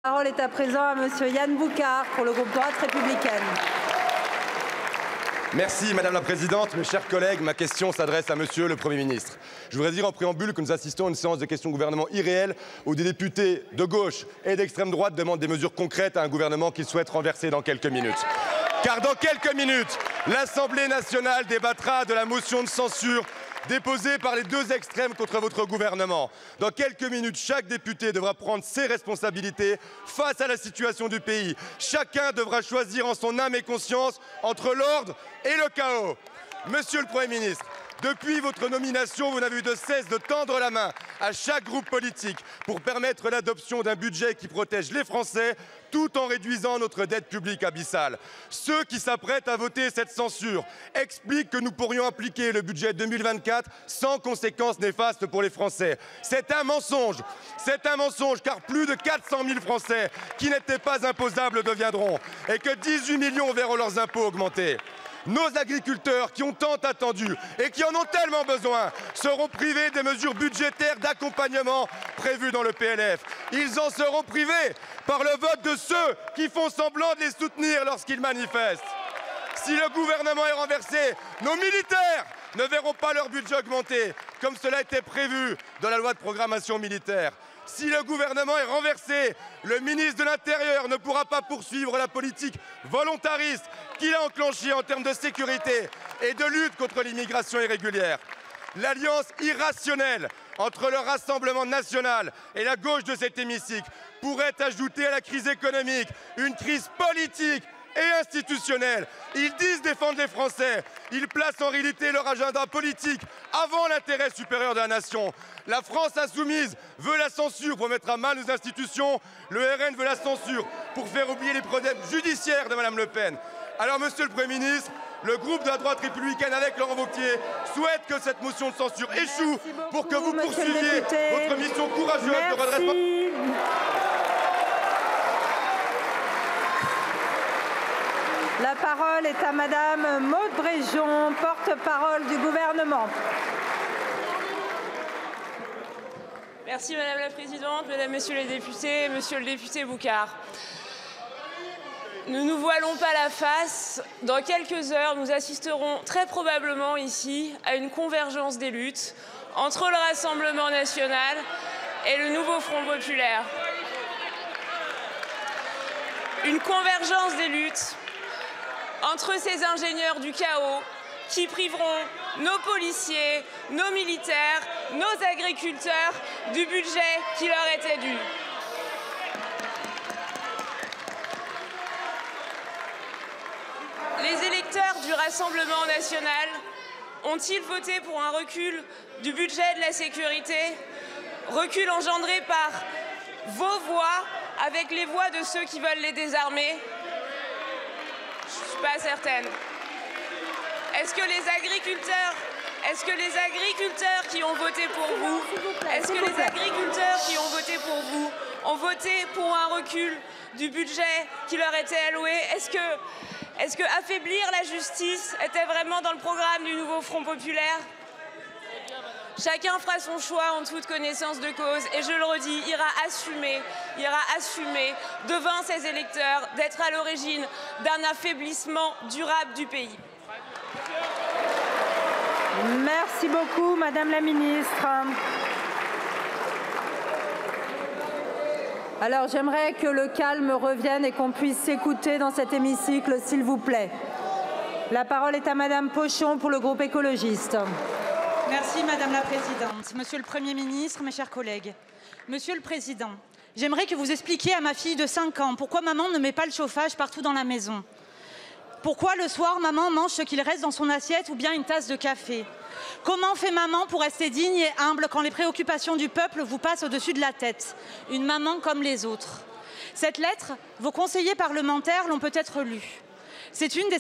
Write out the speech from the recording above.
La parole est à présent à monsieur Yann Boucard pour le groupe Droite républicaine. Merci Madame la Présidente. Mes chers collègues, ma question s'adresse à Monsieur le Premier ministre. Je voudrais dire en préambule que nous assistons à une séance de questions au gouvernement irréelle où des députés de gauche et d'extrême droite demandent des mesures concrètes à un gouvernement qu'ils souhaitent renverser dans quelques minutes. Car dans quelques minutes, l'Assemblée nationale débattra de la motion de censure déposée par les deux extrêmes contre votre gouvernement. Dans quelques minutes, chaque député devra prendre ses responsabilités face à la situation du pays. Chacun devra choisir en son âme et conscience entre l'ordre et le chaos. Monsieur le Premier ministre, depuis votre nomination, vous n'avez eu de cesse de tendre la main à chaque groupe politique pour permettre l'adoption d'un budget qui protège les Français tout en réduisant notre dette publique abyssale. Ceux qui s'apprêtent à voter cette censure expliquent que nous pourrions appliquer le budget 2024 sans conséquences néfastes pour les Français. C'est un mensonge, car plus de 400 000 Français qui n'étaient pas imposables le deviendront et que 18 millions verront leurs impôts augmenter. Nos agriculteurs qui ont tant attendu et qui en ont tellement besoin seront privés des mesures budgétaires d'accompagnement prévues dans le PLF. Ils en seront privés par le vote de ceux qui font semblant de les soutenir lorsqu'ils manifestent. Si le gouvernement est renversé, nos militaires ne verront pas leur budget augmenter, comme cela était prévu dans la loi de programmation militaire. Si le gouvernement est renversé, le ministre de l'Intérieur ne pourra pas poursuivre la politique volontariste qu'il a enclenchée en termes de sécurité et de lutte contre l'immigration irrégulière. L'alliance irrationnelle entre le Rassemblement national et la gauche de cet hémicycle pourrait ajouter à la crise économique une crise politique et institutionnelle. Ils disent défendre les Français. Ils placent en réalité leur agenda politique avant l'intérêt supérieur de la nation. La France insoumise veut la censure pour mettre à mal nos institutions. Le RN veut la censure pour faire oublier les problèmes judiciaires de Mme Le Pen. Alors, Monsieur le Premier ministre, le groupe de la droite républicaine avec Laurent Wauquiez souhaite que cette motion de censure échoue pour que vous poursuiviez votre mission courageuse de redressement. La parole est à Madame Maude Bréjon, porte-parole du gouvernement. Merci Madame la Présidente, Mesdames, Messieurs les députés, Monsieur le député Boucard. Ne nous voilons pas la face. Dans quelques heures, nous assisterons très probablement ici à une convergence des luttes entre le Rassemblement national et le nouveau Front populaire. Une convergence des luttes entre ces ingénieurs du chaos qui priveront nos policiers, nos militaires, nos agriculteurs du budget qui leur était dû. Les électeurs du Rassemblement national ont-ils voté pour un recul du budget de la sécurité, recul engendré par vos voix avec les voix de ceux qui veulent les désarmer? Je ne suis pas certaine. Est-ce que les agriculteurs qui ont voté pour vous, ont voté pour un recul du budget qui leur était alloué? Est-ce que affaiblir la justice était vraiment dans le programme du nouveau Front populaire? Chacun fera son choix en toute connaissance de cause et je le redis, ira assumer devant ses électeurs d'être à l'origine d'un affaiblissement durable du pays. Merci beaucoup, Madame la Ministre. Alors, j'aimerais que le calme revienne et qu'on puisse s'écouter dans cet hémicycle, s'il vous plaît. La parole est à Madame Pochon pour le groupe écologiste. Merci Madame la Présidente. Monsieur le Premier ministre, mes chers collègues. Monsieur le Président, j'aimerais que vous expliquiez à ma fille de 5 ans pourquoi maman ne met pas le chauffage partout dans la maison. Pourquoi le soir, maman mange ce qu'il reste dans son assiette ou bien une tasse de café? Comment fait maman pour rester digne et humble quand les préoccupations du peuple vous passent au-dessus de la tête? Une maman comme les autres. Cette lettre, vos conseillers parlementaires l'ont peut-être lue. C'est une des